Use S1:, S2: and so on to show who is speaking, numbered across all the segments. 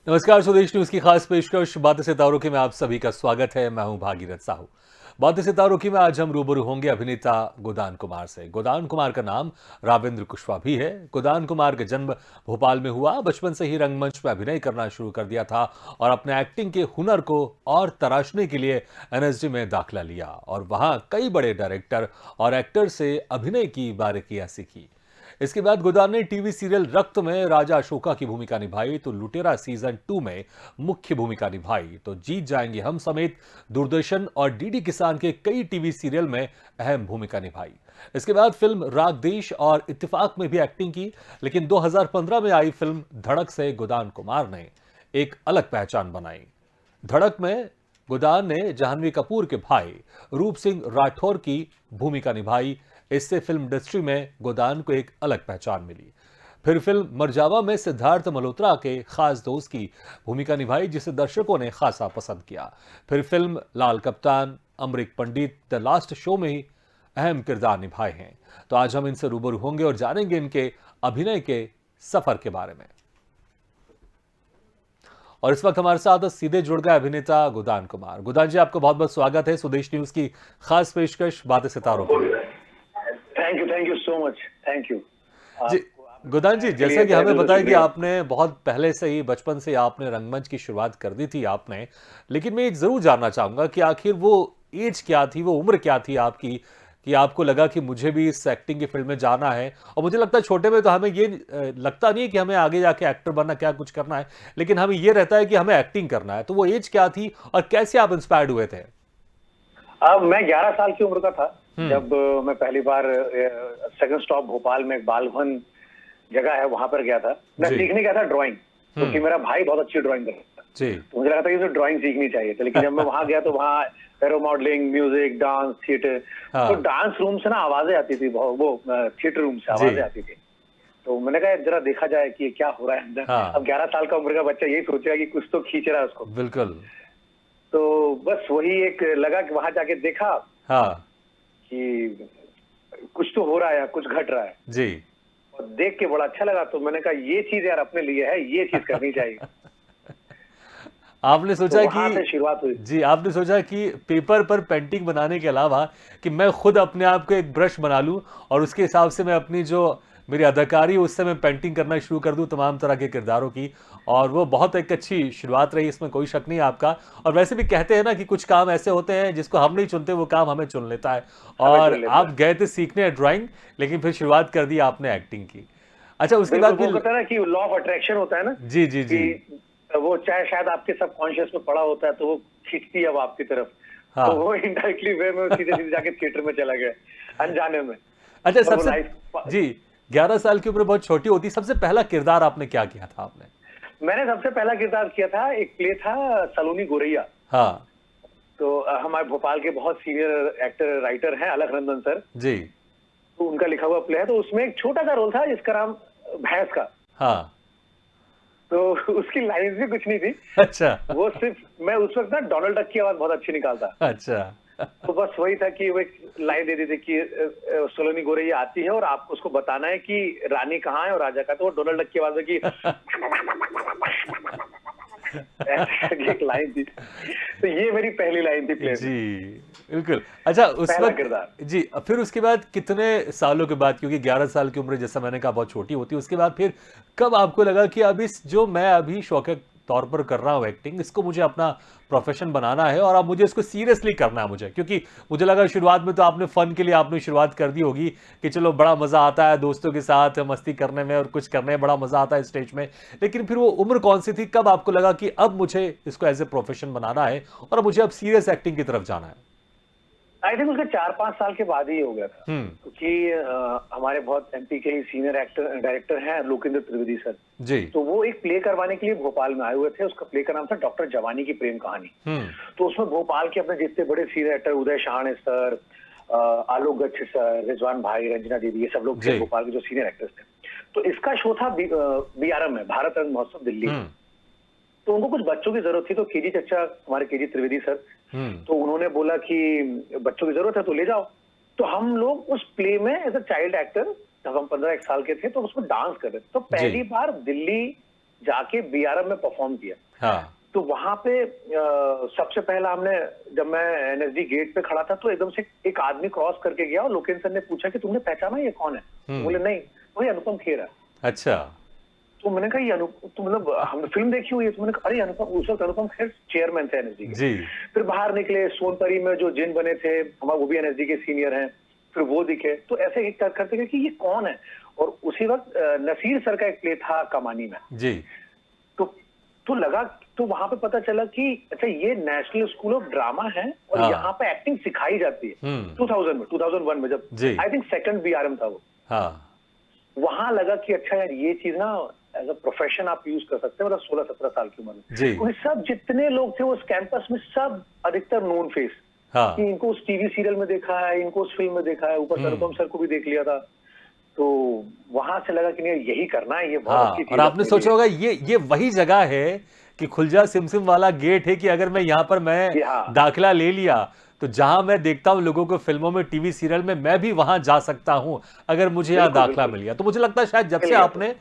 S1: नमस्कार, स्वदेश न्यूज की खास पेशकश बातें सितारों की में आप सभी का स्वागत है। मैं हूं भागीरथ साहू। बातें सितारों की में आज हम रूबरू होंगे अभिनेता गोदान कुमार से। गोदान कुमार का नाम रावेंद्र कुशवाहा भी है। गोदान कुमार का जन्म भोपाल में हुआ। बचपन से ही रंगमंच में अभिनय करना शुरू कर दिया था और अपने एक्टिंग के हुनर को और तराशने के लिए एनएसडी में दाखिला लिया और वहां कई बड़े डायरेक्टर और एक्टर से अभिनय की बारीकियां सीखी। इसके बाद गोदान ने टीवी सीरियल रक्त में राजा अशोका की भूमिका निभाई, तो लुटेरा सीजन 2 में मुख्य भूमिका निभाई, तो जीत जाएंगे हम समेत दूरदर्शन और डीडी किसान के कई टीवी सीरियल में अहम भूमिका निभाई। इसके बाद फिल्म राग देश और इत्तेफाक में भी एक्टिंग की, लेकिन 2015 में आई फिल्म धड़क से गोदान कुमार ने एक अलग पहचान बनाई। धड़क में गोदान ने जाह्नवी कपूर के भाई रूप सिंह राठौर की भूमिका निभाई। इससे फिल्म इंडस्ट्री में गोदान को एक अलग पहचान मिली। फिर फिल्म मरजावा में सिद्धार्थ मल्होत्रा के खास दोस्त की भूमिका निभाई, जिसे दर्शकों ने खासा पसंद किया। फिर फिल्म लाल कप्तान, अमरीक पंडित, द लास्ट शो में ही अहम किरदार निभाए हैं। तो आज हम इनसे रूबरू होंगे और जानेंगे इनके अभिनय के सफर के बारे में। और इस वक्त हमारे साथ सीधे जुड़ गए अभिनेता गोदान कुमार। गोदान जी, आपका बहुत बहुत स्वागत है स्वदेश न्यूज की खास पेशकश बातें सितारों के लिए।
S2: Thank you so much. Thank you
S1: ji Godan ji, जैसा कि हमें बताया कि आपने बहुत पहले से ही बचपन से आपने रंगमंच की शुरुआत कर दी थी आपने, लेकिन मैं एक जरूर जानना चाहूंगा कि आखिर वो एज क्या थी, वो उम्र क्या थी आपकी कि आपको लगा कि मुझे भी इस एक्टिंग की फील्ड में जाना है। और मुझे लगता है छोटे में तो हमें ये लगता नहीं है कि हमें आगे जाके एक्टर बनना क्या कुछ करना है, लेकिन हमें ये रहता है कि हमें एक्टिंग करना है। तो वो एज क्या थी और कैसे आप इंस्पायर्ड हुए थे?
S2: अब मैं 11 साल की उम्र का था जब मैं पहली बार सेकंड स्टॉप भोपाल में एक बाल भवन जगह है वहां पर गया था। मैं सीखने गया था ड्राइंग, क्योंकि मेरा भाई बहुत अच्छी ड्राइंग करता था। तो मुझे लगा था कि ड्राइंग सीखनी चाहिए था। लेकिन जब मैं वहां गया तो वहाँ aero modelling, music, dance, theatre, तो डांस रूम से ना आवाजें आती थी, वो थिएटर रूम से आवाजें आती थी। तो मैंने कहा जरा देखा जाए कि क्या हो रहा है अंदर। अब 11 साल का उम्र का बच्चा यही सोचेगा कि कुछ तो खींच रहा है उसको।
S1: बिल्कुल।
S2: तो बस वही एक लगा कि वहां जाके देखा कि कुछ तो हो रहा है, कुछ घट रहा है
S1: जी।
S2: और देख के बड़ा अच्छा लगा। तो मैंने कहा ये चीज यार अपने लिए है, ये चीज करनी चाहिए।
S1: आपने सोचा
S2: तो
S1: कि
S2: से शुरुआत हुई।
S1: जी, आपने सोचा कि पेपर पर पेंटिंग बनाने के अलावा कि मैं खुद अपने आप को एक ब्रश बना लूं और उसके हिसाब से मैं अपनी जो मेरी अदाकारी है उससे मैं पेंटिंग करना शुरू कर दूं तमाम तरह के किरदारों की। और वो बहुत एक अच्छी शुरुआत रही, इसमें कोई शक नहीं आपका। और वैसे भी कहते हैं ना कि कुछ काम ऐसे होते हैं जिसको हम नहीं चुनते, वो काम हमें चुन लेता है। और आप गए थे सीखने ड्राइंग, लेकिन फिर शुरुआत कर दी आपने एक्टिंग की। अच्छा, उसके बाद
S2: फिर कहता है ना कि लॉ ऑफ अट्रैक्शन होता है ना।
S1: जी जी जी।
S2: वो चाहे शायद आपके सबकॉन्शियस में पड़ा होता है, तो वो खींचती है अब आपकी तरफ। तो वो इनडायरेक्टली वे में सीधे सीधे जाके थिएटर में चला गया अनजाने में।
S1: अच्छा, सबसे जी 11 साल की उम्र बहुत छोटी होती। सबसे पहला किरदार आपने क्या किया था आपने?
S2: मैंने सबसे पहला किरदार किया था, एक प्ले था सलोनी गोरैया। तो हमारे भोपाल के बहुत सीनियर एक्टर राइटर हैं अलख सर
S1: जी।
S2: तो उनका लिखा हुआ प्ले है। तो उसमें एक छोटा सा रोल था जिसका नाम भैंस का। तो उसकी लाइन भी कुछ नहीं थी।
S1: अच्छा।
S2: वो सिर्फ मैं उस वक्त ना डोनाल्ड डक की आवाज बहुत अच्छी निकालता।
S1: अच्छा।
S2: तो बस वही था कि वो एक लाइन दे दी थी कि सलोनी गोरैया आती है और आपको उसको बताना है कि रानी कहाँ है और राजा का। तो वो डोनाल्ड डक की आवाज है कि एक लाइन थी। तो ये मेरी पहली लाइन थी प्ले
S1: जी बिल्कुल। अच्छा, उस वक्त जी, फिर उसके बाद कितने सालों के बाद, क्योंकि 11 साल की उम्र जैसा मैंने कहा बहुत छोटी होती है, उसके बाद फिर कब आपको लगा कि अब इस जो मैं अभी शौक तौर पर कर रहा हूँ एक्टिंग, इसको मुझे अपना प्रोफेशन बनाना है और अब मुझे इसको सीरियसली करना है मुझे? क्योंकि मुझे लगा शुरुआत में तो आपने फन के लिए आपने शुरुआत कर दी होगी कि चलो बड़ा मजा आता है दोस्तों के साथ मस्ती करने में और कुछ करने में बड़ा मजा आता है स्टेज में, लेकिन फिर वो उम्र कौन सी थी, कब आपको लगा कि अब मुझे इसको एज ए प्रोफेशन बनाना है और मुझे अब सीरियस एक्टिंग की तरफ जाना है?
S2: आई थिंक उसके 4-5 साल के बाद ही हो गया था, क्योंकि हमारे बहुत एमपी के ही सीनियर एक्टर डायरेक्टर हैं लोकेंद्र त्रिवेदी सर
S1: जी।
S2: तो वो एक प्ले करवाने के लिए भोपाल में आए हुए थे। उसका प्ले का नाम था डॉक्टर जवानी की प्रेम कहानी। तो उसमें भोपाल के अपने जितने बड़े सीनियर एक्टर उदय शाहणे सर, आलोक गच्छ सर, रिजवान भाई, रंजना देवी, ये सब लोग थे भोपाल के जो सीनियर एक्टर्स थे। तो इसका शो था बीआरएम में, भारत रंग महोत्सव दिल्ली। तो उनको कुछ बच्चों की जरूरत थी, तो केजी चच्चा हमारे केजी त्रिवेदी सर, तो उन्होंने बोला कि बच्चों की जरूरत है तो ले जाओ। तो हम लोग उस प्ले में एज अ चाइल्ड एक्टर, जब हम 15 साल के थे, तो उसमें डांस कर रहे थे। तो पहली बार दिल्ली जाके बीआरएम में परफॉर्म किया।
S1: हाँ,
S2: तो वहां पे सबसे पहला हमने, जब मैं एनएसडी गेट पे खड़ा था तो एकदम से एक आदमी क्रॉस करके गया और लोकेश सर ने पूछा कि तुमने पहचाना ये कौन है? तो बोले नहीं, वही अनुपम खेर है।
S1: अच्छा,
S2: तो मैंने कहा ये तो मतलब हमने फिल्म देखी हुई है। तो मैंने कहा अरे अनुपम, उस वक्त अनुपम खेर चेयरमैन थे एनएसडी के।
S1: जी,
S2: फिर बाहर निकले, सोनपरी में जो जिन बने थे हमारे, वो भी एनएसडी के सीनियर हैं, फिर वो दिखे। तो ऐसे एक करते गए कि ये कौन है। और उसी वक्त नसीर सर का एक प्ले था कमानी में।
S1: जी,
S2: तो लगा, तो वहां पे पता चला कि अच्छा ये नेशनल स्कूल ऑफ ड्रामा है और
S1: हाँ।
S2: यहाँ पे एक्टिंग सिखाई जाती है। 2001 में जब
S1: जी।
S2: आई थिंक सेकंड बीआरएम था वो,
S1: हाँ,
S2: वहां लगा कि अच्छा यार ये चीज ना एज अ प्रोफेशन आप यूज कर सकते हैं, मतलब 16-17 साल की उम्र में।
S1: जी।
S2: क्योंकि सब जितने लोग थे उस कैंपस में, सब अधिकतर नोन फेस,
S1: हाँ,
S2: कि इनको उस टीवी सीरियल में देखा है, इनको उस फिल्म में देखा है, ऊपर से अनुपम सर को भी देख लिया था। तो वहां से लगा कि नहीं यही करना है, ये बहुत
S1: हाँ,
S2: अच्छी चीज
S1: और
S2: है
S1: आपने
S2: अपने
S1: सोचा
S2: लिए।
S1: होगा ये वही जगह है कि खुलजा सिमसिम वाला गेट है कि अगर मैं यहाँ पर मैं
S2: कि हाँ।
S1: दाखिला ले लिया तो जहां मैं देखता हूं लोगों को फिल्मों में, टीवी सीरियल में, मैं भी वहां जा सकता हूं अगर मुझे यहाँ
S2: बिल्कुल
S1: दाखिला
S2: बिल्कुल
S1: मिल गया। तो मुझे लगता है शायद जब
S2: मिल
S1: से
S2: गया तो।
S1: आपने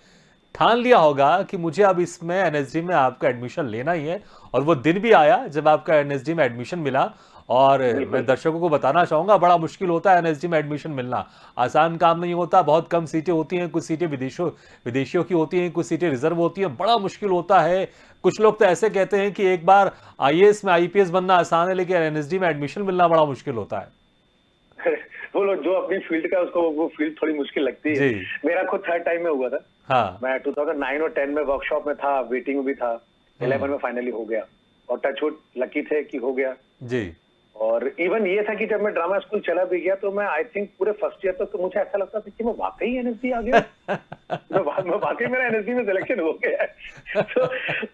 S1: ठान लिया होगा कि मुझे अब इसमें एनएसडी में आपका एडमिशन लेना ही है, और वो दिन भी आया जब आपका एनएसडी में एडमिशन मिला। और मैं
S2: बिल्कुल
S1: दर्शकों को बताना चाहूंगा, बड़ा मुश्किल होता है एनएसडी में एडमिशन मिलना, आसान काम नहीं होता। बहुत कम सीटें होती हैं, कुछ सीटें विदेशियों की होती हैं, कुछ सीटें रिजर्व होती हैं, बड़ा मुश्किल होता है। कुछ लोग तो ऐसे कहते हैं कि एक बार आईएएस में आईपीएस बनना आसान है, लेकिन एनएसडी में एडमिशन मिलना बड़ा मुश्किल होता है।
S2: वो लोग जो अपनी फील्ड का, उसको वो फील्ड थोड़ी मुश्किल लगती है।
S1: जी।
S2: मेरा खुद थर्ड टाइम में हुआ था।
S1: हाँ,
S2: मैं 2009 और 10 में वर्कशॉप में था, वेटिंग में भी था, 11 में फाइनली हो गया और टचवुड लकी थे कि हो गया।
S1: जी,
S2: और इवन ये था कि जब मैं ड्रामा स्कूल चला भी गया तो मैं आई थिंक पूरे फर्स्ट ईयर तक तो मुझे ऐसा लगता था कि मैं वाकई एनएसडी आ गया। मैं वाकई मेरा एनएसडी में सिलेक्शन हो गया है। तो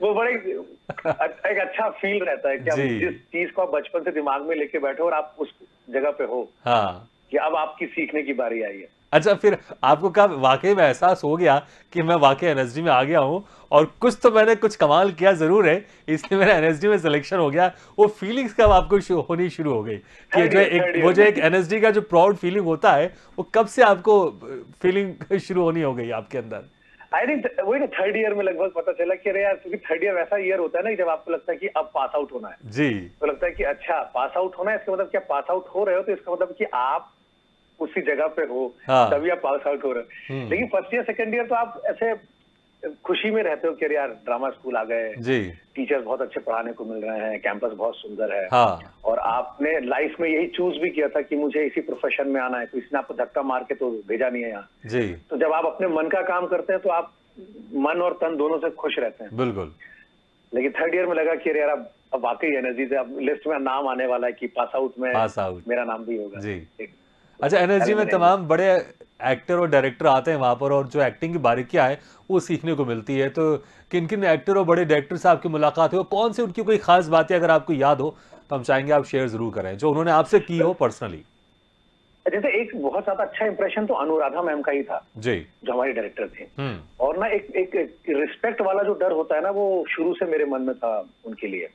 S2: वो बड़े एक अच्छा फील रहता है कि आप
S1: जी।
S2: जिस चीज को आप बचपन से दिमाग में लेके बैठे हो और आप उस जगह पे हो
S1: हाँ।
S2: कि अब आपकी सीखने की बारी आई है।
S1: अच्छा, फिर आपको कब वाकई में एहसास हो गया कि मैं वाकई एनएसडी में आ गया हूं और कुछ तो मैंने कुछ कमाल किया जरूर है, इसलिए मेरा एनएसडी में सिलेक्शन हो गया? वो फीलिंग्स कब आपको होनी शुरू हो गई कि
S2: थर्ड ईयर
S1: एक एनएसडी का जो प्राउड फीलिंग होता है, वो कब से आपको फीलिंग शुरू होनी हो गई आपके अंदर?
S2: आई थिंक वही ना, थर्ड ईयर में लगभग पता चला कि अरे यार, क्योंकि थर्ड ईयर वैसा ईयर होता है ना जब आपको लगता है कि अब पास आउट होना है।
S1: जी।
S2: तो लगता है कि अच्छा पास आउट होना है, इसका मतलब क्या पास आउट हो रहे हो, तो इसका मतलब कि आप उसी जगह पे हो,
S1: हाँ।
S2: तभी आप पास आउट हो रहे हो। लेकिन फर्स्ट ईयर सेकंड ईयर तो आप ऐसे खुशी में रहते हो कि अरे यार ड्रामा स्कूल आ गए,
S1: जी।
S2: टीचर्स बहुत अच्छे पढ़ाने को मिल रहे हैं, कैंपस बहुत सुंदर है।
S1: हाँ।
S2: और आपने लाइफ में यही चूज भी किया था कि मुझे इसी प्रोफेशन में आना है, तो इसने आपको धक्का मार के तो भेजा नहीं है यहाँ।
S1: जी,
S2: तो जब आप अपने मन का काम करते हैं तो आप मन और तन दोनों से खुश रहते हैं।
S1: बिल्कुल।
S2: लेकिन थर्ड ईयर में लगा कि अरे यार अब वाकई एनर्जी से अब लिस्ट में नाम आने वाला है कि पास आउट में मेरा नाम भी होगा।
S1: जी। अच्छा, एनर्जी में तमाम बड़े एक्टर और डायरेक्टर आते हैं वहां पर, और जो एक्टिंग की बारीकियां है वो सीखने को मिलती है। तो किन किन एक्टर और बड़े डायरेक्टर से आपकी मुलाकात हो, कौन सी उनकी कोई खास बातें अगर आपको याद हो तो हम चाहेंगे आप शेयर जरूर करें, जो उन्होंने आपसे की हो पर्सनली।
S2: जैसे एक बहुत ज्यादा अच्छा इंप्रेशन तो अनुराधा मैम का ही था,
S1: जी।
S2: जो हमारी डायरेक्टर थी। और ना एक रिस्पेक्ट वाला जो डर होता है ना, वो शुरू से मेरे मन में था उनके लिए।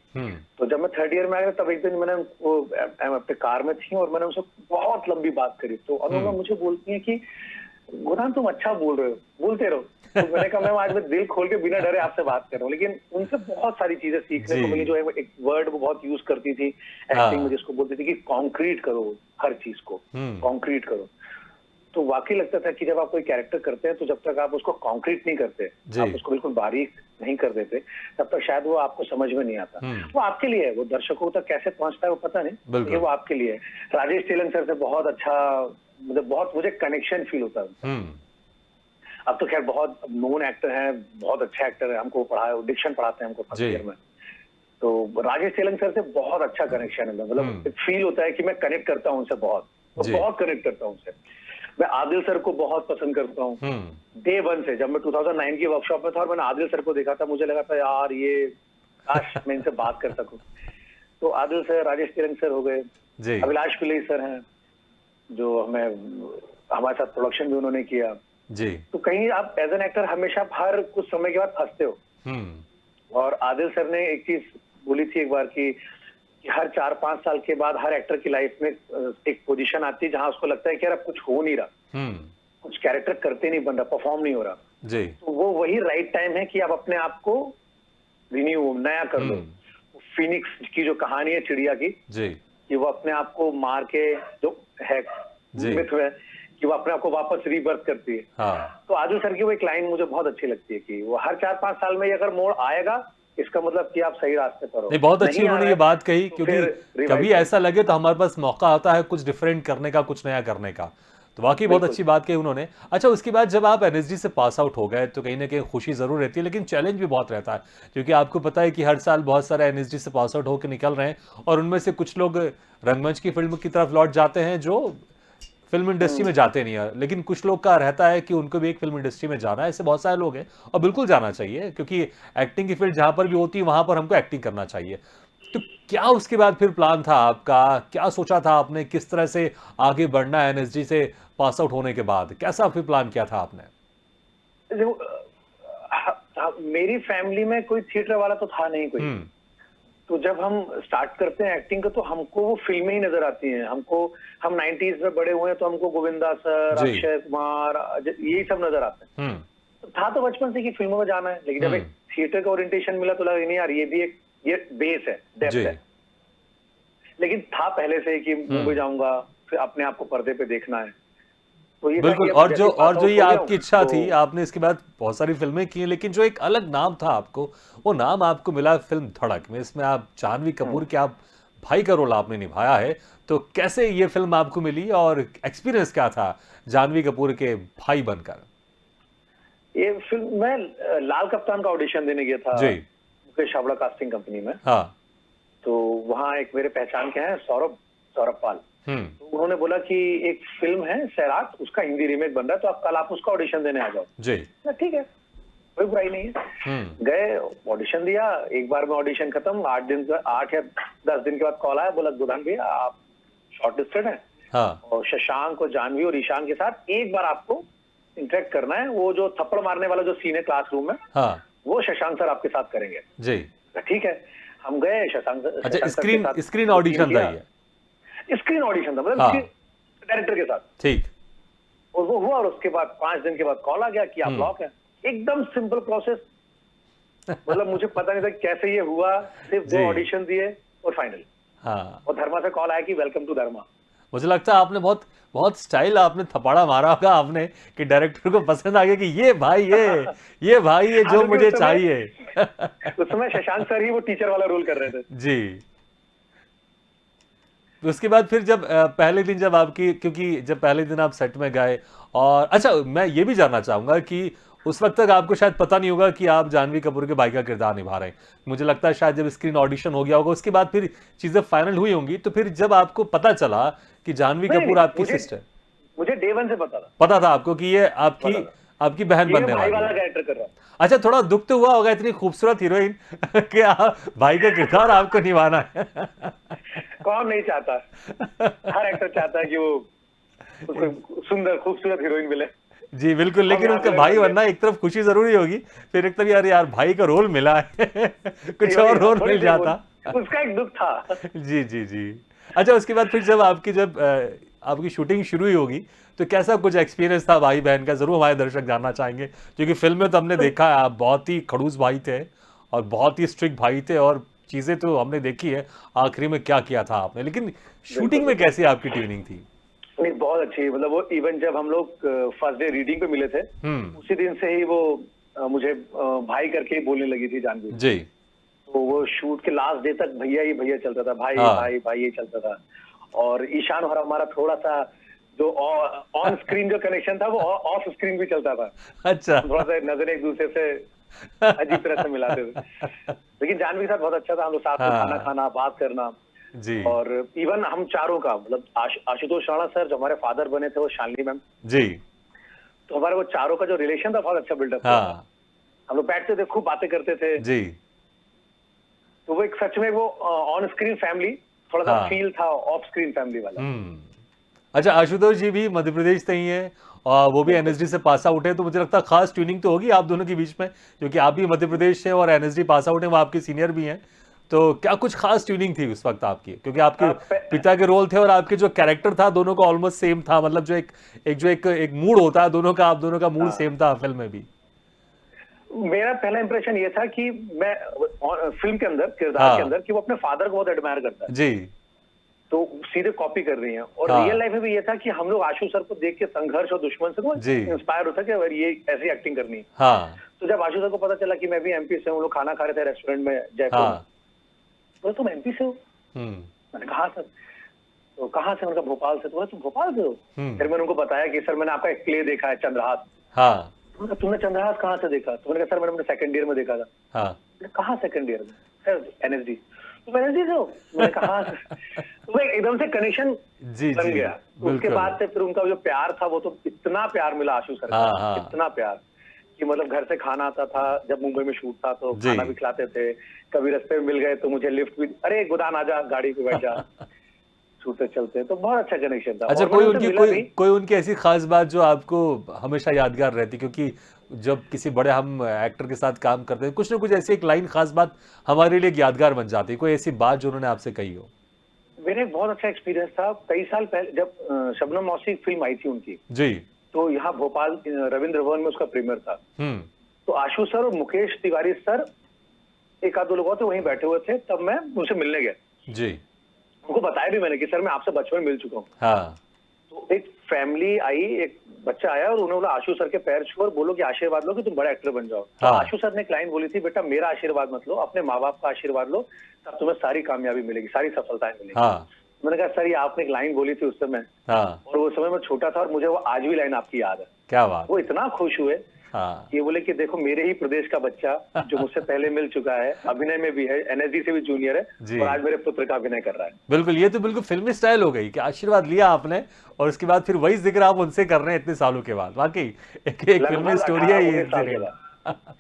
S2: तो जब मैं थर्ड ईयर में आया तब एक दिन मैंने वो अपने कार में थी और मैंने उनसे बहुत लंबी बात करी। तो अनुराधा मुझे बोलती है कि गोदान तुम अच्छा बोल रहे हो, बोलते रहो। तो मैंने कहा मैम आज मैं दिल खोल के बिना डरे आपसे बात कर रहा हूँ। लेकिन उनसे बहुत सारी चीजें सीखने को मिली। जो एक वर्ड वो बहुत यूज करती थी एक्टिंग में, जिसको बोलती थी कि कॉन्क्रीट करो हर चीज को, कॉन्क्रीट करो। तो वाकई लगता था कि जब आप कोई कैरेक्टर करते हैं तो जब तक आप उसको कॉन्क्रीट नहीं करते, आप उसको बिल्कुल बारीक नहीं कर देते, तब तक शायद वो आपको समझ में नहीं आता। वो आपके लिए है, वो दर्शकों तक कैसे पहुंचता है वो पता नहीं, ये वो आपके लिए है। राजेश तेलंग सर से बहुत अच्छा, मतलब बहुत मुझे कनेक्शन फील होता है। अब तो खैर बहुत नोन एक्टर हैं, बहुत अच्छे एक्टर हैं, हमको पढ़ाया, डिक्शन पढ़ाते हैं हमको फर्स्ट ईयर में। तो राजेश तेलंग सर से बहुत अच्छा कनेक्शन है, मतलब फील होता है कि मैं कनेक्ट करता हूँ उनसे, बहुत कनेक्ट करता हूँ उनसे। मैं आदिल सर को बहुत पसंद करता हूँ डे वन से। जब मैं 2009 की वर्कशॉप में था और मैंने आदिल सर को देखा था, मुझे लगा था यार ये काश मैं इनसे बात कर सकूं। तो आदिल सर, राजेश तेलंग सर हो गए, अभिलाष पिल्लई सर हैं जो हमारे साथ प्रोडक्शन भी उन्होंने किया जी। तो कहीं आप एज एन एक्टर हमेशा हर कुछ समय के बाद फंसते हो। और आदिल सर ने एक चीज बोली थी एक बार कि हर 4-5 साल के बाद हर एक्टर की लाइफ में एक पोजीशन आती है जहां उसको लगता है कि यार अब कुछ हो नहीं रहा, कुछ कैरेक्टर करते नहीं बन रहा, परफॉर्म नहीं हो रहा।
S1: जी।
S2: तो वो वही राइट टाइम है कि आप अपने आप को रिन्यू नया कर लो। फिनिक्स की जो कहानी है चिड़िया की,
S1: जी।
S2: कि वो अपने आप को मार के, जो है
S1: जी।
S2: मिथ है कि वो अपने आप को वापस रीबर्थ करती है।
S1: हाँ।
S2: तो आदिल सर की वो एक लाइन मुझे बहुत अच्छी लगती है कि वो हर 4-5 साल में ये अगर मोड़ आएगा, इसका मतलब कि आप सही रास्ते पर हो।
S1: नहीं, बहुत अच्छी
S2: नहीं आ
S1: उन्होंने
S2: रहा
S1: ये
S2: है,
S1: बात कही,
S2: तो
S1: क्योंकि
S2: फिर रिवाइव
S1: कभी
S2: करो।
S1: ऐसा लगे तो हमारे पास मौका आता है कुछ डिफरेंट करने का, कुछ नया करने का। तो वाकई बहुत
S2: बिल्कुल।
S1: अच्छी बात कही उन्होंने। अच्छा, उसके बाद जब आप एनएसडी से पास आउट हो गए तो कहीं ना कहीं खुशी जरूर रहती है, लेकिन चैलेंज भी बहुत रहता है, क्योंकि आपको पता है कि हर साल बहुत सारे एनएसडी से पास आउट होकर निकल रहे हैं, और उनमें से कुछ लोग रंगमंच की फिल्म की तरफ लौट जाते हैं जो फिल्म इंडस्ट्री में जाते नहीं है, लेकिन कुछ लोग का रहता है कि उनको भी एक फिल्म इंडस्ट्री में जाना है। ऐसे बहुत सारे लोग हैं, और बिल्कुल जाना चाहिए, क्योंकि एक्टिंग की फील्ड जहां पर भी होती है वहां पर हमको एक्टिंग करना चाहिए। तो क्या उसके बाद फिर प्लान था आपका, क्या सोचा था आपने, किस तरह से आगे बढ़ना है एनएसडी से पास आउट होने के बाद, कैसा फिर प्लान किया था आपने?
S2: देखो, मेरी फैमिली में कोई थिएटर वाला तो था नहीं कोई।
S1: हम्म।
S2: तो जब हम स्टार्ट करते हैं एक्टिंग का, तो हमको वो फिल्में ही नजर आती हैं। हमको, हम 90s में बड़े हुए हैं, तो हमको गोविंदा सर,
S1: जी।
S2: अक्षय कुमार, यही सब नजर आते हैं।
S1: हम्म।
S2: तो था तो बचपन से कि फिल्मों में जाना है, लेकिन जब एक थिएटर का ओरिएंटेशन मिला तो लगा नहीं यार, ये भी एक, ये बेस है, डेप्थ
S1: जी।
S2: है। लेकिन था पहले से ही कि मुंबई जाऊंगा, फिर अपने आप को पर्दे पे देखना है। तो ये था
S1: बिल्कुल।
S2: कि अब
S1: और
S2: जैसे
S1: जो
S2: ही पास
S1: ये
S2: आउट हो गया हूं,
S1: आपकी इच्छा
S2: तो
S1: थी, आपने इसके बाद बहुत सारी फिल्में की, लेकिन जो एक अलग नाम था आपको, वो नाम आपको मिला फिल्म धड़क में। इसमें आप जानवी कपूर के आप भाई का रोल आपने निभाया है। तो कैसे ये फिल्म आपको मिली, और एक्सपीरियंस क्या था जानवी कपूर के भाई बनकर?
S2: ये फिल्म मैं लाल कप्तान का ऑडिशन देने गया था
S1: जी।
S2: मुकेश छाबड़ा कास्टिंग कंपनी में।
S1: हाँ।
S2: तो वहाँ एक मेरे पहचान के हैं, सौरभ सौरभ पाल।
S1: हम्म।
S2: तो उन्होंने बोला कि एक फिल्म है सैराट, उसका हिंदी रीमेक बन रहा है, तो आप कल आप उसका ऑडिशन देने आ जाओ।
S1: जी।
S2: ना ठीक है, कोई बुराई नहीं है। गए, ऑडिशन दिया। एक बार में ऑडिशन खत्म, 8 या 10 दिन के बाद कॉल आया, बोला गोदान भैया आप शॉर्टलिस्टेड हैं,
S1: हाँ।
S2: और शशांक और जानवी और ईशान के साथ एक बार आपको इंटरेक्ट करना है। वो जो थप्पड़ मारने वाला जो सीन है क्लासरूम में,
S1: हाँ।
S2: वो शशांक सर आपके साथ करेंगे।
S1: जी।
S2: ठीक है, हम गए शशांक सर
S1: अच्छा,
S2: के साथ
S1: स्क्रीन ऑडिशन था ये?
S2: स्क्रीन ऑडिशन था, मतलब
S1: हाँ।
S2: डायरेक्टर के साथ।
S1: ठीक।
S2: और वो हुआ, और उसके बाद 5 दिन के बाद कॉल आ गया कि आप लॉक है। एकदम सिंपल प्रोसेस, मतलब मुझे पता नहीं था कैसे ये हुआ, सिर्फ 2
S1: जी।
S2: ऑडिशन दिए और फाइनल।
S1: हाँ।
S2: और धर्मा से कॉल आया कि वेलकम टू धर्मा।
S1: मुझे लगता है आपने बहुत बहुत स्टाइल आपने थपाड़ा मारा होगा आपने, कि डायरेक्टर को पसंद आ गया कि ये भाई, ये भाई, ये
S2: हाँ,
S1: जो
S2: क्योंकि
S1: मुझे
S2: उस समय-
S1: चाहिए।
S2: उस समय शशांक सर ही वो टीचर वाला रोल कर रहे थे।
S1: जी। उसके बाद फिर जब पहले दिन जब आपकी, क्योंकि जब पहले दिन आप सेट में गए, और अच्छा मैं ये भी जानना चाहूंगा कि उस वक्त तक आपको शायद पता नहीं होगा कि आप जानवी कपूर के भाई का किरदार निभा रहे हैं। मुझे लगता है शायद जब स्क्रीन ऑडिशन हो गया होगा, उसके बाद फिर चीजें फाइनल हुई होंगी। तो फिर जब आपको पता चला कि जानवी
S2: नहीं,
S1: कपूर
S2: नहीं,
S1: आपकी सिस्टर,
S2: मुझे डे 1 से पता था,
S1: पता था आपको कि ये आपकी
S2: पता था।
S1: आपकी बहन
S2: ये
S1: बनने
S2: भाई
S1: वाली
S2: वाला
S1: है?
S2: कैरेक्टर कर रहा हूँ।
S1: अच्छा, थोड़ा दुख तो हुआ होगा, इतनी खूबसूरत हीरोइन कि भाई का किरदार आपको निभाना है।
S2: कौन नहीं चाहता, हर एक्टर चाहता है कि वो उसको सुंदर खूबसूरत हीरोइन मिले।
S1: जी बिल्कुल, लेकिन
S2: यहाँ
S1: उनका
S2: पे
S1: भाई
S2: लग
S1: बनना एक तरफ खुशी जरूरी होगी, फिर एक तरफ यार यार भाई का रोल मिला है। कुछ और रोल
S2: थोड़ी
S1: मिल
S2: देर
S1: जाता।
S2: उसका एक दुख था।
S1: जी जी जी। अच्छा, उसके बाद फिर जब आपकी शूटिंग शुरू ही होगी, तो कैसा कुछ एक्सपीरियंस था भाई बहन का, जरूर हमारे दर्शक जानना चाहेंगे, क्योंकि फिल्म में तो हमने देखा है आप बहुत ही खड़ूस भाई थे, और बहुत ही स्ट्रिक्ट भाई थे, और चीजें तो हमने देखी है आखिरी में क्या किया था आपने, लेकिन शूटिंग में कैसी आपकी ट्यूनिंग थी?
S2: नहीं, बहुत अच्छी, मतलब वो इवन जब हम लोग फर्स्ट डे रीडिंग पे मिले थे, उसी दिन से ही वो मुझे भाई करके ही बोलने लगी थी जानवी।
S1: जी।
S2: तो वो शूट के लास्ट डे तक भैया ही भैया चलता था, भाई
S1: हाँ।
S2: भाई भाई ये चलता था। और ईशान और हमारा थोड़ा सा जो ऑन स्क्रीन जो कनेक्शन था, वो ऑफ स्क्रीन भी चलता था।
S1: अच्छा।
S2: थोड़ा सा नजर एक दूसरे से अजीब तरह से मिलाते थे, लेकिन जानवी के साथ बहुत अच्छा था। हम लोग साथ में खाना खाना, बात करना।
S1: जी।
S2: और इवन हम चारों का, मतलब आशुतोष राणा सर जो हमारे फादर बने थे, वो शालिनी मैम,
S1: जी।
S2: तो हमारे वो चारों का जो रिलेशन था बहुत अच्छा बिल्डअप था।
S1: हाँ।
S2: हम लोग बैठते थे, खूब बातें करते थे।
S1: जी।
S2: तो वो एक सच में वो ऑन स्क्रीन फैमिली, थोड़ा सा
S1: हाँ।
S2: फील था ऑफ स्क्रीन फैमिली वाला।
S1: अच्छा, आशुतोष जी भी मध्य प्रदेश से ही हैं, और वो भी एनएसडी से पास आउट है, तो मुझे लगता है खास ट्यूनिंग तो होगी आप दोनों के बीच में, क्योंकि आप भी मध्य प्रदेश से और एनएसडी पास आउट है, वो आपके सीनियर भी हैं। तो क्या कुछ खास ट्यूनिंग थी उस वक्त आपकी, क्योंकि आपके पिता के रोल थे और आपके जो कैरेक्टर था दोनों का ऑलमोस्ट सेम था, मतलब जो एक मूड होता है दोनों का, आप दोनों का मूड सेम था फिल्म में भी।
S2: मेरा पहला इंप्रेशन ये था कि मैं फिल्म के अंदर, किरदार
S1: हाँ।
S2: के अंदर, कि वो अपने फादर को बहुत एडमायर करता है,
S1: जी।
S2: तो सीधे कॉपी कर रही हैं। और
S1: हाँ।
S2: रियल लाइफ में भी ये था कि हम लोग आशु सर को देख के संघर्ष और दुश्मन से
S1: जी।
S2: इंस्पायर होता है कि अगर ये ऐसी एक्टिंग करनी है।
S1: हाँ।
S2: तो जब आशु सर को पता चला कि मैं भी एमपी से हूँ, लोग खाना खा रहे थे रेस्टोरेंट में जयपुर में,
S1: हाँ।
S2: बोले तुम एमपी से हो?
S1: हम्म।
S2: मैंने कहा हाँ सर। तो कहाँ से? उनका भोपाल से। तो बोले तुम भोपाल से हो?
S1: हम्म।
S2: फिर मैंने उनको बताया कि सर मैंने आपका एक प्ले देखा है चंद्रहास।
S1: हाँ।
S2: तुमने चंद्रहास कहाँ से देखा? तो मैंने कहा सर मैंने सेकंड ईयर में देखा था।
S1: हाँ।
S2: कहाँ सेकंड ईयर में? Sir NSD. तुम एनएसडी से हो? मैंने कहा हाँ सर। तो मैं एकदम से कनेक्शन
S1: जी
S2: बन
S1: जी
S2: गया। उसके
S1: बिल्कुल।
S2: बाद से फिर उनका जो प्यार था वो तो इतना प्यार मिला आशु सर
S1: हाँ,
S2: का,
S1: हाँ।
S2: इतना प्यार कि मतलब घर से खाना आता था, जब मुंबई में शूट था तो
S1: जी।
S2: खाना भी खिलाते थे। कभी रास्ते में मिल गए तो मुझे लिफ्ट भी, अरे गोदान आजा, गाड़ी पे बैठ जा, छूटते चलते। तो बहुत अच्छा कनेक्शन था।
S1: अच्छा,
S2: और
S1: कोई
S2: मैंने उनसे
S1: उनकी
S2: मिला भी।
S1: कोई उनकी ऐसी खास बात जो आपको हमेशा यादगार रहती, क्योंकि जब किसी बड़े हम एक्टर के साथ काम करते हैं कुछ ना कुछ ऐसी एक लाइन, खास बात हमारे लिए एक यादगार बन जाती है, कोई ऐसी बात जो उन्होंने आपसे कही हो?
S2: मेरा एक बहुत अच्छा एक्सपीरियंस था कई साल पहले, जब शबनम मौसी फिल्म आई थी उनकी,
S1: जी।
S2: तो यहाँ भोपाल रविंद्र भवन में उसका प्रीमियर था।
S1: हम्म।
S2: तो आशु सर और मुकेश तिवारी सर, एक आध दो लोग और थे, वहीं बैठे हुए थे। तब मैं उनसे मिलने गया।
S1: जी।
S2: उनको बताया भी मैंने कि सर मैं आपसे बचपन में मिल चुका हूँ।
S1: हाँ।
S2: तो एक फैमिली आई, एक बच्चा आया और उन्होंने बोला आशु सर के पैर छू और बोलो कि आशीर्वाद लो कि तुम बड़ा एक्टर बन जाओ। तो
S1: हाँ।
S2: आशु सर ने एक लाइन बोली थी, बेटा मेरा आशीर्वाद मत लो, अपने माँ बाप का आशीर्वाद लो, तब तुम्हें सारी कामयाबी मिलेगी, सारी सफलताएं मिलेगी।
S1: हाँ।
S2: मैंने कहा सर ये आपने एक लाइन बोली थी उस समय,
S1: हाँ।
S2: और वो समय में छोटा था और मुझे वो आज भी लाइन आपकी याद है।
S1: क्या बात।
S2: वो इतना खुश हुए,
S1: हाँ।
S2: ये बोले कि देखो मेरे ही प्रदेश का बच्चा जो मुझसे पहले मिल चुका है, अभिनय में भी है, एनएसडी से भी जूनियर है,
S1: जी।
S2: और आज मेरे पुत्र का अभिनय कर रहा है।
S1: बिल्कुल, ये तो बिल्कुल फिल्मी स्टाइल हो गई कि आशीर्वाद लिया आपने और उसके बाद फिर वही जिक्र आप उनसे कर रहे हैं इतने सालों के बाद। वाकई एक फिल्मी
S2: लगभग
S1: स्टोरी है
S2: 18-19
S1: ये।
S2: साल के बाद।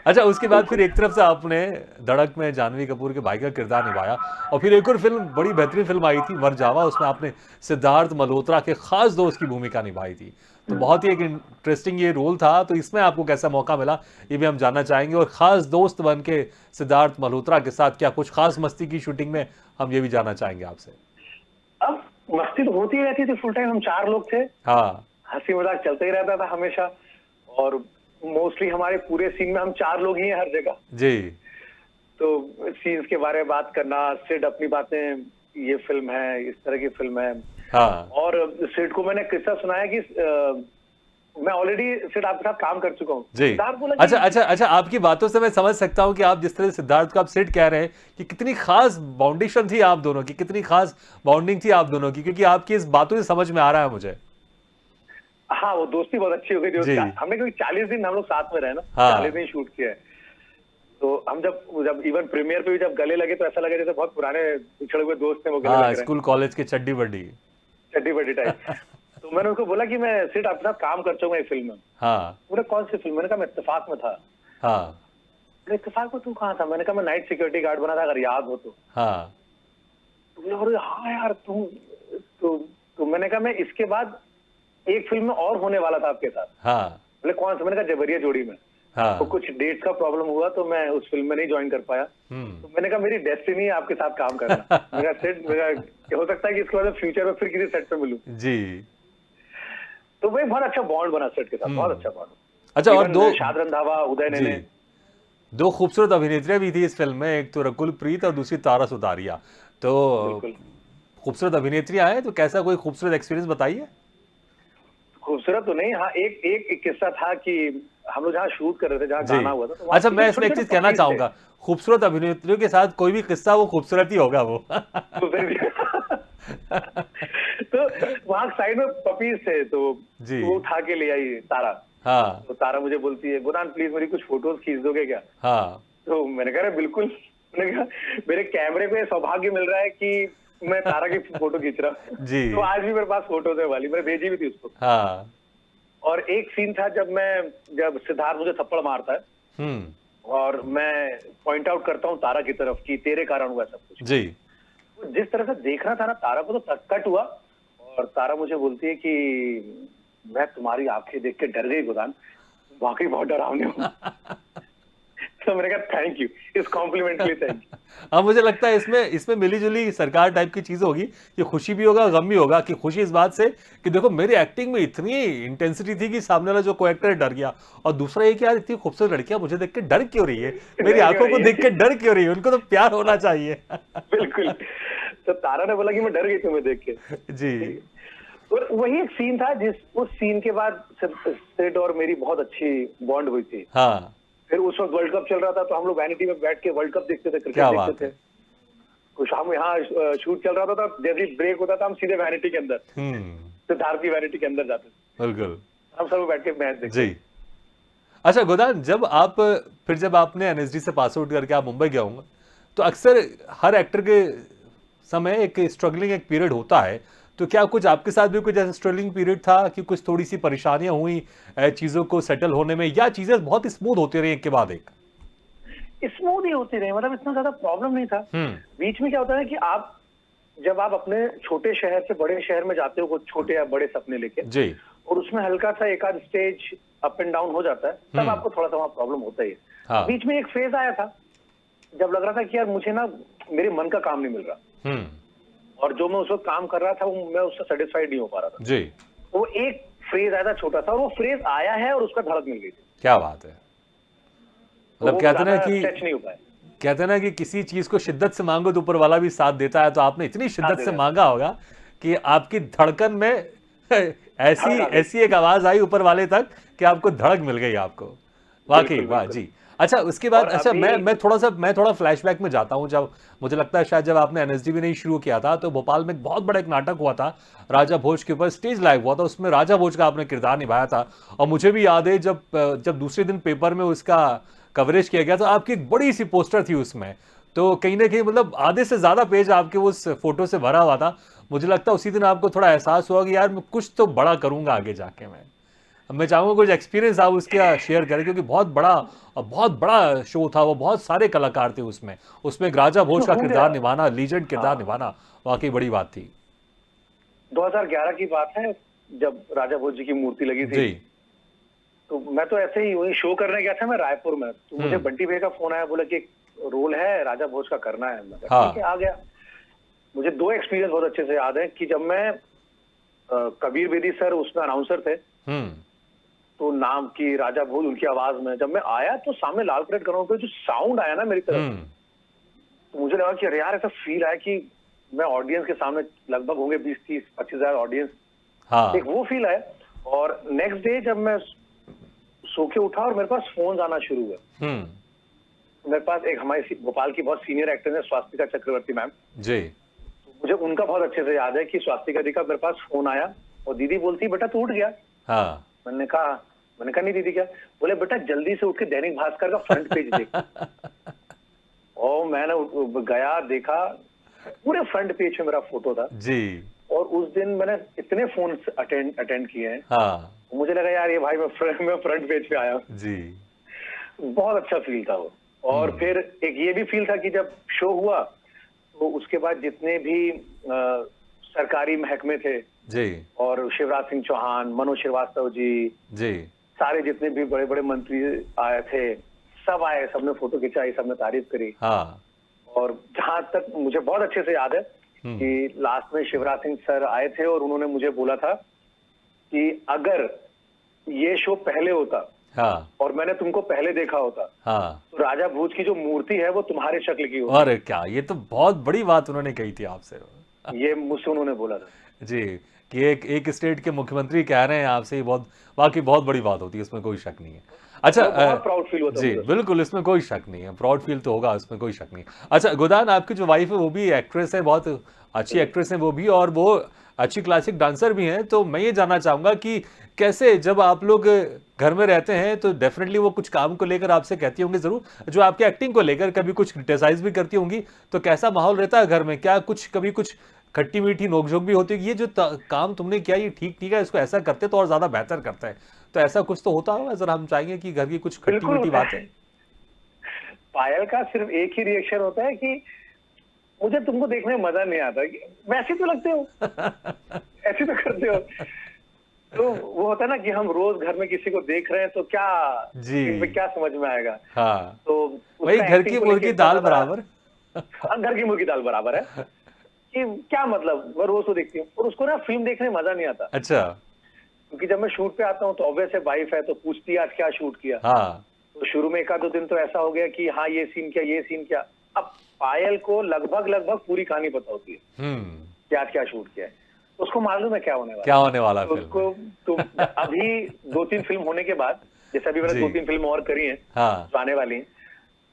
S1: अच्छा, उसके बाद फिर एक तरफ से आपने धड़क में जानवी कपूर के भाई का किरदार निभाया, और फिर एक और फिल्म, बड़ी बेहतरीन फिल्म आई थी मर जावा, उसमें आपने सिद्धार्थ मल्होत्रा के खास दोस्त की भूमिका निभाई थी। तो बहुत ही एक इंटरेस्टिंग ये रोल था, तो इसमें आपको कैसा मौका मिला ये भी हम जानना चाहेंगे, और खास दोस्त बन के सिद्धार्थ मल्होत्रा के साथ क्या कुछ खास मस्ती की शूटिंग में, हम ये भी जानना चाहेंगे आपसे।
S2: अब मस्ती तो होती ही रहती थी फुल टाइम, हम 4 लोग थे,
S1: हाँ।
S2: हंसी मजाक चलता ही रहता था हमेशा, और मोस्टली हमारे पूरे सीन में हम 4 लोग ही हैं हर जगह।
S1: जी।
S2: तो सीन्स के बारे में बात करना, सिड अपनी बातें, ये फिल्म है, इस तरह की फिल्म है।
S1: हाँ।
S2: और सिड को मैंने किस्सा सुनाया कि मैं ऑलरेडी सिड आपके साथ काम कर चुका हूँ।
S1: जी।
S2: सिद्धार्थ बोला
S1: अच्छा
S2: कि
S1: अच्छा अच्छा, आपकी बातों से मैं समझ सकता हूँ कि आप जिस तरह से सिद्धार्थ को आप सेट कह रहे हैं कि कितनी खास बाउंडेशन थी आप दोनों की, कितनी खास बाउंडिंग थी आप दोनों की, क्योंकि आपकी इस बातों से समझ में आ रहा है मुझे।
S2: हाँ, वो दोस्ती बहुत अच्छी हो गई
S1: जी।
S2: थी। हमने क्योंकि 40 दिन हम लोग साथ में रहे ना,
S1: हाँ।
S2: 40 दिन शूट किया है। तो हम जब इवन प्रीमियर पे भी जब गले लगे तो ऐसा लगे जैसे बहुत पुराने पिछड़े हुए दोस्त थे, वो गले लग
S1: हाँ,
S2: रहे हैं,
S1: स्कूल कॉलेज के चड्डी बड्डी।
S2: चड्डी बड्डी टाइप। तो मैंने उसको बोला कि मैं सिर्फ आपके साथ काम कर चुका हूँ एक फिल्म में।
S1: हाँ।
S2: बोले कौन सी फिल्म? मैंने कहा मैं इत्तेफाक में था।
S1: हाँ।
S2: बोले इत्तेफाक में तू कहाँ था? मैंने कहा मैं नाइट सिक्योरिटी गार्ड बना था, अगर याद हो तो।
S1: हाँ।
S2: बोले अरे हाँ यार तुम, तो मैंने कहा मैं इसके बाद एक फिल्म में और होने वाला था आपके साथ।
S1: हाँ।
S2: बोले कौन सा? मैंने कहा जबरिया जोड़ी में।
S1: हाँ।
S2: तो कुछ डेट्स का प्रॉब्लम हुआ तो मैं उस फिल्म में नहीं ज्वाइन कर पाया। तो मैंने कहा मेरी डेस्टिनी है आपके साथ काम करना। मेरा सेट, मेरा हो सकता है कि इसके बाद फ्यूचर में फिर किसी सेट पे मिलूं।
S1: जी।
S2: तो वही बहुत अच्छा बॉन्ड बना सेट के साथ, बहुत अच्छा बॉन्ड।
S1: अच्छा, और दो
S2: शाद रंधावा, उदय
S1: जी,
S2: नेने,
S1: 2 खूबसूरत अभिनेत्रियां भी थी इस फिल्म में, एक तो रकुल प्रीत और दूसरी तारा सुतारिया। तो
S2: बिल्कुल
S1: खूबसूरत अभिनेत्रियां हैं, तो कैसा कोई खूबसूरत एक्सपीरियंस बताइए।
S2: खूबसूरत तो नहीं। हाँ, एक किस्सा था कि हम लोग जहाँ शूट कर रहे थे, जहाँ
S1: जी।
S2: गाना हुआ था, तो वहाँ
S1: अच्छा, मैं इसमें एक
S2: छोटे-छोटे
S1: चीज कहना
S2: पपीज थे।
S1: चाहूंगा, खूबसूरत अभिनेत्रियों के साथ कोई भी किस्सा वो खूबसूरत ही होगा वो।
S2: तो वहाँ साइड में पपीज थे, तो
S1: जी।
S2: वो उठा के ले आई तारा।
S1: हाँ।
S2: तो तारा मुझे बोलती है गोदान प्लीज मेरी कुछ फोटोज खींच दोगे क्या?
S1: हाँ।
S2: तो मैंने कहा बिल्कुल। मैंने कहा मेरे कैमरे पे सौभाग्य मिल रहा है कि मैं तारा की फोटो खींच रहा हूँ।
S1: जी।
S2: तो आज भी मेरे पास फोटोज है वाली, मैंने भेजी भी थी उसको।
S1: हाँ।
S2: और एक सीन था जब सिद्धार्थ मुझे थप्पड़ मारता है और मैं पॉइंट आउट करता हूँ तारा की तरफ कि तेरे कारण हुआ सब कुछ।
S1: जी।
S2: तो जिस तरह से देखना था ना तारा को, तो कट हुआ और तारा मुझे बोलती है कि मैं तुम्हारी आंखें देख के डर गई गोदान, वाकई बहुत डरावने हो। तो मैंने कहा थैंक यू, इस कॉम्प्लीमेंट के लिए थैंक यू।
S1: अब मुझे लगता है इसमें इसमें मिली-जुली सरकार टाइप की चीज़ होगी कि खुशी भी होगा, गम भी होगा कि खुशी इस बात से कि देखो मेरी एक्टिंग में इतनी इंटेंसिटी थी कि सामने वाला जो को-एक्टर है डर गया और दूसरा ये कि यार इतनी खूबसूरत लड़कियाँ मुझे देख के डर क्यों रही है? मेरी
S2: डर क्यों
S1: आँखों को
S2: रही
S1: देख के
S2: है?
S1: डर क्यों रही है? उनको तो प्यार होना चाहिए।
S2: बिल्कुल। तो तारा ने बोला कि मैं डर गई तुम्हें देख के।
S1: जी।
S2: और वही एक सीन था उस सीन के बाद सिड और मेरी बहुत अच्छी बॉन्ड हुई थी।
S1: हाँ,
S2: फिर उस वक्त वर्ल्ड कप चल रहा था तो हम लोग वैनिटी में बैठ के वर्ल्ड कप देखते थे, क्रिकेट
S1: क्या
S2: देखते
S1: बात
S2: थे।
S1: है।
S2: कुछ हम यहाँ शूट चल रहा था, जैसे ही ब्रेक होता था हम सीधे वैनिटी के अंदर,
S1: हुँ,
S2: सिद्धार्थ की वैनिटी के अंदर जाते थे।
S1: बिल्कुल।
S2: हम सब बैठ के मैच देखते थे।
S1: जी। अच्छा गोदान, जब आपने एनएसडी से पास आउट करके आप मुंबई गए होंगे, तो अक्सर हर एक्टर के समय एक स्ट्रगलिंग एक पीरियड होता है। तो क्या कुछ आपके साथ भी कुछ ऐसा स्ट्रगलिंग पीरियड था कि कुछ थोड़ी सी परेशानियां हुई चीजों को सेटल होने में, या चीजें बहुत स्मूथ होती रही एक के बाद एक?
S2: स्मूथ ही होती रही, मतलब इतना ज्यादा प्रॉब्लम नहीं था। बीच में क्या होता है कि जब आप अपने छोटे शहर से बड़े शहर में जाते हो, कुछ छोटे या बड़े सपने लेके,
S1: जी।
S2: और उसमें हल्का सा एक आध स्टेज अप एंड डाउन हो जाता है, तब आपको थोड़ा सा वहाँ प्रॉब्लम होता ही है।
S1: हाँ।
S2: बीच में एक फेज आया था जब लग रहा था कि यार मुझे ना मेरे मन का काम नहीं मिल रहा,
S1: हम्म।
S2: और जो मैं उस वक्त काम कर रहा था वो मैं उससे सेटिस्फाइड नहीं हो पा रहा था।
S1: जी।
S2: वो एक फ्रेज आया था छोटा सा, और वो फ्रेज आया है और उसका धड़क मिल गई थी।
S1: क्या बात है।
S2: तो
S1: मतलब
S2: वो
S1: कहते ना
S2: ज्यादा
S1: कि
S2: स्ट्रेच नहीं हो पाया।
S1: कहते हैं ना कि किसी चीज को शिद्दत से मांगो तो ऊपर वाला भी साथ देता है। तो आपने इतनी शिद्दत से
S2: देता है।
S1: मांगा होगा कि आपकी धड़कन में ऐसी
S2: धड़क आ गई।
S1: ऐसी एक आवाज आई ऊपर वाले तक कि आपको धड़क मिल गई आपको। वाकई
S2: बिल्कुल,
S1: वाह
S2: बिल्कुल।
S1: जी। अच्छा उसके बाद
S2: और
S1: अच्छा
S2: अभी
S1: मैं थोड़ा फ्लैशबैक में जाता हूं। जब मुझे लगता है शायद जब आपने एनएसडी भी नहीं शुरू किया था तो भोपाल में एक बहुत बड़ा एक नाटक हुआ था, राजा भोज के ऊपर स्टेज लाइव हुआ था। उसमें राजा भोज का आपने किरदार निभाया था। और मुझे भी याद है जब दूसरे दिन पेपर में उसका कवरेज किया गया तो आपकी एक बड़ी सी पोस्टर थी उसमें। तो कहीं ना कहीं मतलब आधे से ज्यादा पेज आपके उस फोटो से भरा हुआ था। मुझे लगता है उसी दिन आपको थोड़ा एहसास हुआ कि यार मैं कुछ तो बड़ा करूंगा आगे जाके। मैं चाहूंगा कुछ एक्सपीरियंस आप उसका शेयर करें, क्योंकि बहुत बड़ा शो था वो, बहुत सारे कलाकार थे उसमें। उसमें एक राजा भोज का
S2: हो
S1: किरदार
S2: गया।
S1: निभाना, लीजेंड किरदार
S2: हाँ,
S1: निभाना वाकई बड़ी बात थी।
S2: 2011 की बात है जब राजा भोज जी की मूर्ति लगी थी।
S1: जी।
S2: तो मैं तो ऐसे ही वही शो करने गया था, मैं रायपुर में। तो मुझे बंटी भैया का फोन आया, बोला कि रोल है राजा भोज का करना है। मैं कहा,
S1: हाँ।
S2: ठीक है, आ गया। मुझे दो एक्सपीरियंस बहुत अच्छे से याद है कि जब मैं कबीर बेदी सर उसमें अनाउंसर थे,
S1: हम्म।
S2: तो नाम की राजा भोज उनकी आवाज में जब मैं आया तो सामने लाल परेड ग्राउंड पे जो साउंड आया ना मेरी तरफ,
S1: हम्म।
S2: तो मुझे लगा कि अरे यार ऐसा फील आया कि मैं ऑडियंस के सामने, लगभग होंगे 20-30-25 हजार ऑडियंस,
S1: हाँ।
S2: एक वो फील आया। और नेक्स्ट डे जब मैं सो के उठा और मेरे पास फोन आना शुरू हुआ। मेरे पास एक हमारी भोपाल की बहुत सीनियर एक्टर है स्वास्तिका चक्रवर्ती मैम,
S1: जी।
S2: तो मुझे उनका बहुत अच्छे से याद है कि स्वास्तिका दी का मेरे पास फोन आया और दीदी बोलती बेटा तू उठ गया।
S1: हाँ।
S2: मैंने कहा नहीं दीदी क्या। बोले बेटा जल्दी से उठ के दैनिक भास्कर का फ्रंट पेज देख। और मैंने गया, देखा, पूरे फ्रंट पेज में मेरा फोटो था।
S1: जी।
S2: और उस दिन मैंने इतने फोन अटेंड किए हैं,
S1: हाँ।
S2: मुझे लगा यार ये भाई मैं फ्रंट पेज पे आया हूँ।
S1: जी।
S2: बहुत अच्छा फील था वो। और फिर एक ये भी फील था कि जब शो हुआ तो उसके बाद जितने भी सरकारी महकमे थे,
S1: जी।
S2: और शिवराज सिंह चौहान, मनोज श्रीवास्तव जी,
S1: जी।
S2: सारे जितने भी बड़े बड़े मंत्री आए थे, सब आए, सबने फोटो खिंचाई, सबने तारीफ करी।
S1: हाँ।
S2: और जहां तक मुझे बहुत अच्छे से याद है कि लास्ट में शिवराज सिंह सर आए थे और उन्होंने मुझे बोला था कि अगर ये शो पहले होता
S1: हाँ।
S2: और मैंने तुमको पहले देखा होता,
S1: हाँ।
S2: तो राजा भोज की जो मूर्ति है वो तुम्हारे शक्ल की होती।
S1: अरे क्या, ये तो बहुत बड़ी बात उन्होंने कही थी आपसे।
S2: ये मुझसे उन्होंने बोला था
S1: जी। कि एक स्टेट के मुख्यमंत्री कह रहे हैं आपसे, ये बहुत वाकई बहुत बड़ी बात होती है, इसमें कोई शक नहीं है। अच्छा
S2: बहुत प्राउड फील होता
S1: जी
S2: मुझे।
S1: बिल्कुल, इसमें कोई शक नहीं है, प्राउड फील तो होगा, इसमें कोई शक नहीं। अच्छा गोदान, आपकी जो वाइफ है वो भी एक्ट्रेस है, बहुत अच्छी एक्ट्रेस है वो भी, और वो अच्छी क्लासिक डांसर भी हैं। तो मैं ये जानना चाहूंगा कि कैसे जब आप लोग घर में रहते हैं तो डेफिनेटली वो कुछ काम को लेकर आपसे कहती होंगी जरूर, जो आपके एक्टिंग को लेकर कभी कुछ क्रिटिसाइज भी करती होंगी। तो कैसा माहौल रहता है घर में? क्या कभी कुछ खट्टी मीठी नोकझोंक भी होती है कि ये जो काम तुमने किया ये ठीक है, इसको ऐसा करते तो और ज्यादा बेहतर करता है? तो ऐसा कुछ तो होता होगा, जरा हम चाहेंगे कि घर की कुछ खट्टी
S2: बिल्कुल
S1: मीठी
S2: होता
S1: बात
S2: है।
S1: है।
S2: पायल का सिर्फ एक ही रिएक्शन होता है कि मुझे तुमको देखने में मजा नहीं आता, कि वैसे तो लगते हो, ऐसे तो करते हो। तो वो होता है ना कि हम रोज घर में किसी को देख रहे हैं तो
S1: जी।
S2: इनमें क्या समझ में आएगा।
S1: हाँ।
S2: तो
S1: वही
S2: उसका
S1: घर
S2: एक्टिंग
S1: की
S2: को
S1: मुर्गी
S2: लेके
S1: दाल बराबर।
S2: घर की मुर्गी दाल बराबर है कि क्या मतलब, मैं रोज तो देखती हूँ और उसको ना फिल्म देखने में मजा नहीं आता,
S1: अच्छा।
S2: क्योंकि जब मैं शूट पे आता हूँ तो ऑब्वियस है वाइफ है तो पूछती है आज क्या शूट किया।
S1: हाँ।
S2: तो शुरू में 1 आध 2 दिन तो ऐसा हो गया कि हाँ ये सीन क्या, ये सीन क्या। अब पायल को लगभग लगभग पूरी कहानी पता होती है
S1: हम्म।
S2: कि आज क्या शूट किया है, तो उसको मालूम है क्या होने वाला
S1: क्या
S2: है।
S1: होने वाला है
S2: तो
S1: फिल्म
S2: उसको
S1: में?
S2: तो अभी 2-3 फिल्म होने के बाद, जैसे अभी मैंने
S1: जी।
S2: 2-3 फिल्म और करी हैं
S1: हाँ।
S2: जो आने वाली हैं,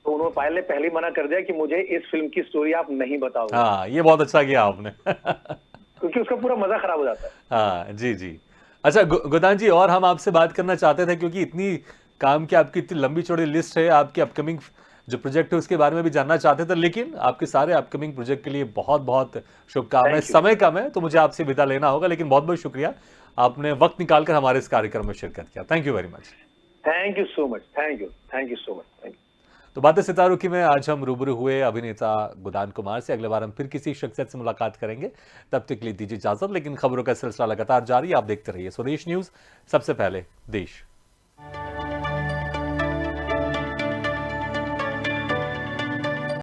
S2: तो उन्होंने पायल ने पहले ही मना कर दिया कि मुझे इस फिल्म की स्टोरी आप नहीं बताओगे,
S1: हाँ, ये बहुत अच्छा किया आपने।
S2: क्योंकि उसका पूरा मजा खराब हो जाता है।
S1: हाँ, जी, जी। अच्छा गोदान जी, और हम आपसे बात करना चाहते थे क्योंकि इतनी काम की आपकी इतनी लंबी चौड़ी लिस्ट है, आपकी अपकमिंग जो प्रोजेक्ट है उसके बारे में भी जानना चाहते थे, लेकिन आपके सारे अपकमिंग प्रोजेक्ट के लिए बहुत-बहुत शुभकामनाएँ।
S2: Thank you.
S1: समय कम है तो मुझे आपसे विदा लेना होगा, लेकिन बहुत-बहुत शुक्रिया, आपने वक्त निकालकर हमारे इस कार्यक्रम में शिरकत किया। Thank you very much.
S2: Thank you so much, thank you so much, thank you.
S1: तो बातें सितारों की में आज हम रूबरू हुए अभिनेता गोदान कुमार से। अगले बार हम फिर किसी शख्सियत से मुलाकात करेंगे, तब तक के लिए दीजिए इजाजत, लेकिन खबरों का सिलसिला लगातार जारी, आप देखते रहिए स्वदेश न्यूज, सबसे पहले देश।